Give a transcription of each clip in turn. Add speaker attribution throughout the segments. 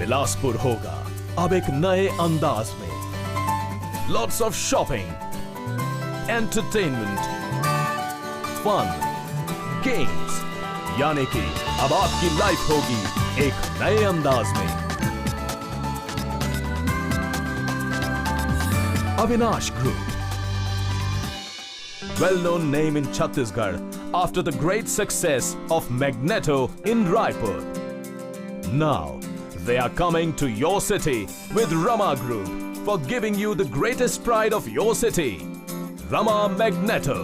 Speaker 1: बिलासपुर होगा अब एक नए अंदाज में। Lots of shopping, entertainment, fun, games, यानी कि अब आपकी लाइफ होगी एक नए अंदाज में। Avinash group, well-known name in Chhattisgarh after the great success of Magneto in Raipur. Now, they are coming to your city with Rama Group for giving you the greatest pride of your city, Rama Magneto.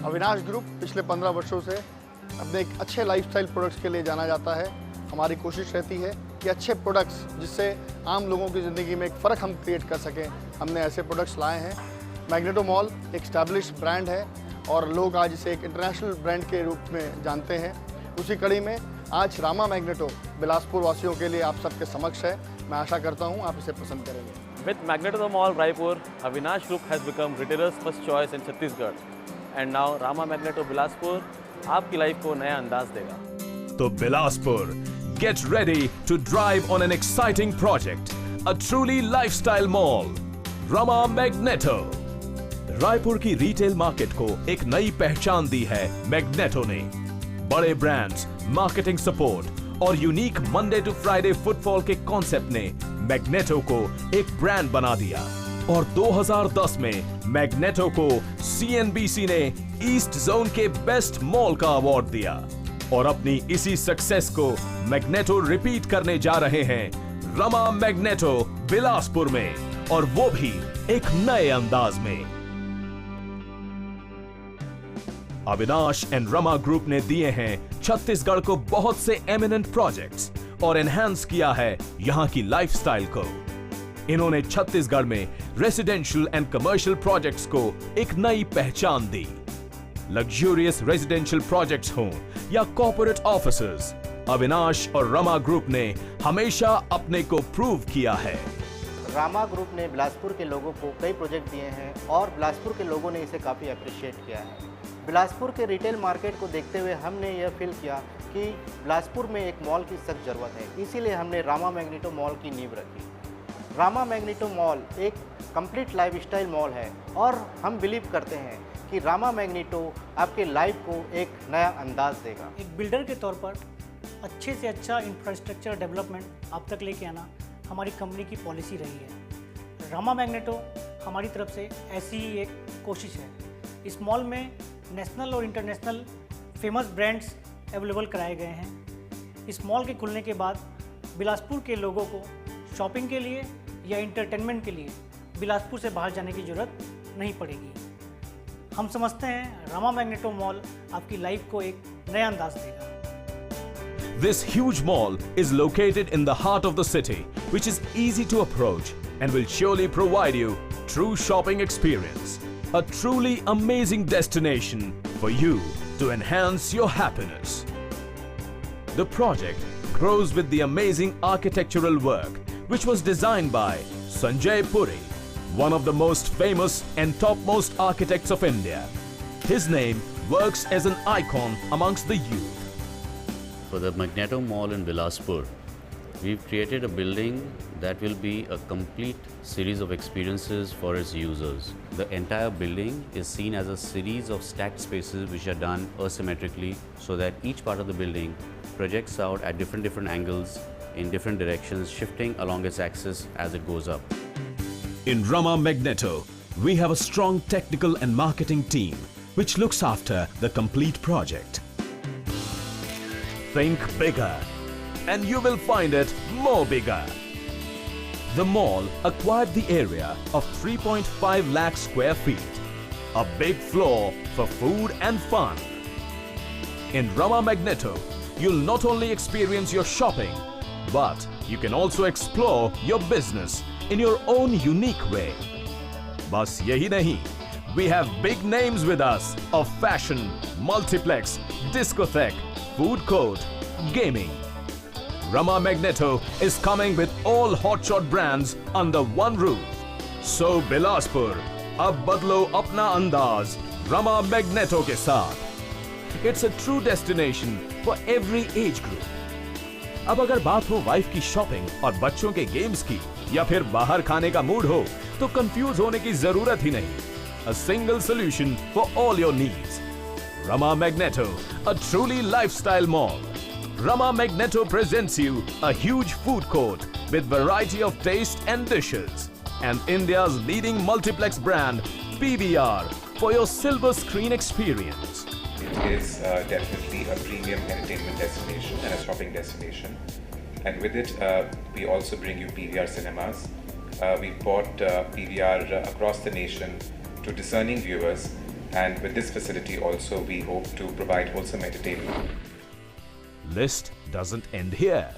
Speaker 2: Avinash group पिछले 15 वर्षों से अपने एक अच्छे lifestyle products के लिए जाना जाता है। हमारी कोशिश रहती है कि अच्छे प्रोडक्ट्स जिससे आम लोगों की ज़िंदगी में एक फ़र्क हम क्रिएट कर सकें, हमने ऐसे प्रोडक्ट्स लाए हैं। मैग्नेटो मॉल एक स्टैब्लिश ब्रांड है और लोग आज इसे एक इंटरनेशनल ब्रांड के रूप में जानते हैं। उसी कड़ी में आज रामा मैग्नेटो बिलासपुर वासियों के लिए आप सबके समक्ष है। मैं आशा करता हूं आप इसे पसंद करेंगे।
Speaker 3: With Magneto Mall Raipur, Avinash Group has become retailers' first choice in Chhattisgarh. And now Rama Magneto Bilaspur आपकी लाइफ को नया अंदाज देगा।
Speaker 1: तो Bilaspur, get ready to drive on an exciting project, a truly lifestyle mall, Rama Magneto. Raipur की retail market को एक नई पहचान दी है मैग्नेटो ने। बड़े ब्रांड्स, मार्केटिंग सपोर्ट और unique Monday to Friday footfall के कॉन्सेप्ट ने मैग्नेटो को एक ब्रांड बना दिया और 2010 में मैग्नेटो को CNBC ने ईस्ट जोन के बेस्ट मॉल का अवार्ड दिया और अपनी इसी सक्सेस को मैग्नेटो रिपीट करने जा रहे हैं रमा मैग्नेटो बिलासपुर में, और वो भी एक नए अंदाज में। अविनाश एंड रमा ग्रुप ने दिए हैं छत्तीसगढ़ को बहुत से एमिनेंट प्रोजेक्ट्स और एनहांस किया है यहां की लाइफस्टाइल को। इन्होंने छत्तीसगढ़ में रेसिडेंशियल एंड कमर्शियल प्रोजेक्ट्स को एक नई पहचान दी। लग्जूरियस रेजिडेंशियल प्रोजेक्ट्स हों या कॉर्पोरेट ऑफिसेज, अविनाश और रमा ग्रुप ने हमेशा अपने को प्रूव किया है।
Speaker 4: रामा ग्रुप ने बिलासपुर के लोगों को कई प्रोजेक्ट दिए हैं और बिलासपुर के लोगों ने इसे काफ़ी अप्रिशिएट किया है। बिलासपुर के रिटेल मार्केट को देखते हुए हमने यह फील किया कि बिलासपुर में एक मॉल की सख्त ज़रूरत है, इसीलिए हमने रामा मैग्नेटो मॉल की नींव रखी। रामा मैग्नेटो मॉल एक कंप्लीट लाइफस्टाइल मॉल है और हम बिलीव करते हैं कि रामा मैग्नेटो आपके लाइफ को एक नया अंदाज देगा।
Speaker 5: एक बिल्डर के तौर पर अच्छे से अच्छा इंफ्रास्ट्रक्चर डेवलपमेंट आप तक लेके आना हमारी कंपनी की पॉलिसी रही है। रामा मैग्नेटो हमारी तरफ से ऐसी ही एक कोशिश है। इस मॉल में नेशनल और इंटरनेशनल फेमस ब्रांड्स अवेलेबल कराए गए हैं। इस मॉल के खुलने के बाद बिलासपुर के लोगों को शॉपिंग के लिए या इंटरटेनमेंट के लिए बिलासपुर से बाहर जाने की ज़रूरत नहीं पड़ेगी। हम समझते हैं रामा मैग्नेटो मॉल आपकी लाइफ को एक नया अंदाज देगा।
Speaker 1: This huge mall is located in the heart of the city, which is easy to approach and will surely provide you true shopping experience. A truly amazing destination for you to enhance your happiness. The project grows with the amazing architectural work which was designed by Sanjay Puri, one of the most famous and topmost architects of India. His name works as an icon amongst the youth.
Speaker 6: For the Magneto Mall in Bilaspur, we've created a building that will be a complete series of experiences for its users. The entire building is seen as a series of stacked spaces which are done asymmetrically so that each part of the building projects out at different angles in different directions, shifting along its axis as it goes up.
Speaker 1: In Rama Magneto, we have a strong technical and marketing team which looks after the complete project. Think bigger, and you will find it more bigger. The mall acquired the area of 3.5 lakh square feet, a big floor for food and fun. In Rama Magneto, you'll not only experience your shopping, but you can also explore your business in your own unique way. Bas yahi nahi, we have big names with us of fashion, multiplex, discotheque, food court, gaming. Rama Magneto is coming with all hotshot brands under one roof. So Bilaspur, ab badlo apna andaz Rama Magneto ke saath. It's a true destination for every age group. अब अगर बात हो wife की shopping और बच्चों के games की या फिर बाहर खाने का मूड हो तो कंफ्यूज होने की जरूरत ही नहीं। A single solution for all your needs. Rama Magneto, a truly lifestyle mall. Rama Magneto presents you a huge food court with variety of taste and dishes. And India's leading multiplex brand, PVR, for your silver screen experience.
Speaker 7: It is definitely a premium entertainment destination and a shopping destination. And with it, we also bring you PVR cinemas. We've brought PVR across the nation to discerning viewers. And with this facility also, we hope to provide wholesome entertainment.
Speaker 1: List doesn't end here.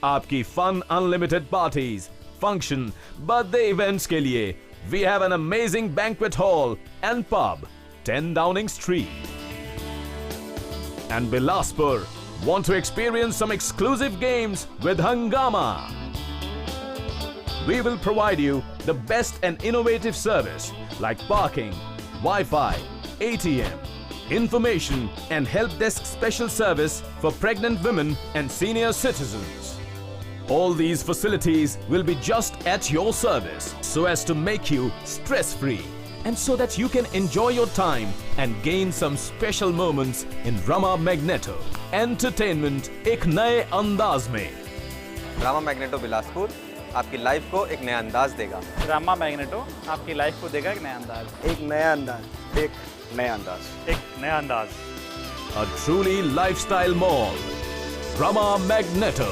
Speaker 1: Aapki fun unlimited parties, function, birthday events के लिए we have an amazing banquet hall and pub, 10 Downing Street. And Bilaspur, want to experience some exclusive games with Hungama? We will provide you the best and innovative service like parking, Wi-Fi, ATM, information and help desk special service for pregnant women and senior citizens. All these facilities will be just at your service so as to make you stress-free and so that you can enjoy your time and gain some special moments in Rama Magneto. Entertainment एक नए अंदाज में।
Speaker 8: Rama magneto Bilaspur आपकी life को एक नया अंदाज देगा।
Speaker 9: रामा मैग्नेटो आपकी लाइफ को देगा एक नया अंदाज।
Speaker 2: एक नया अंदाज, एक नया अंदाज,
Speaker 9: एक नया अंदाज।
Speaker 1: A truly lifestyle mall, Rama Magneto.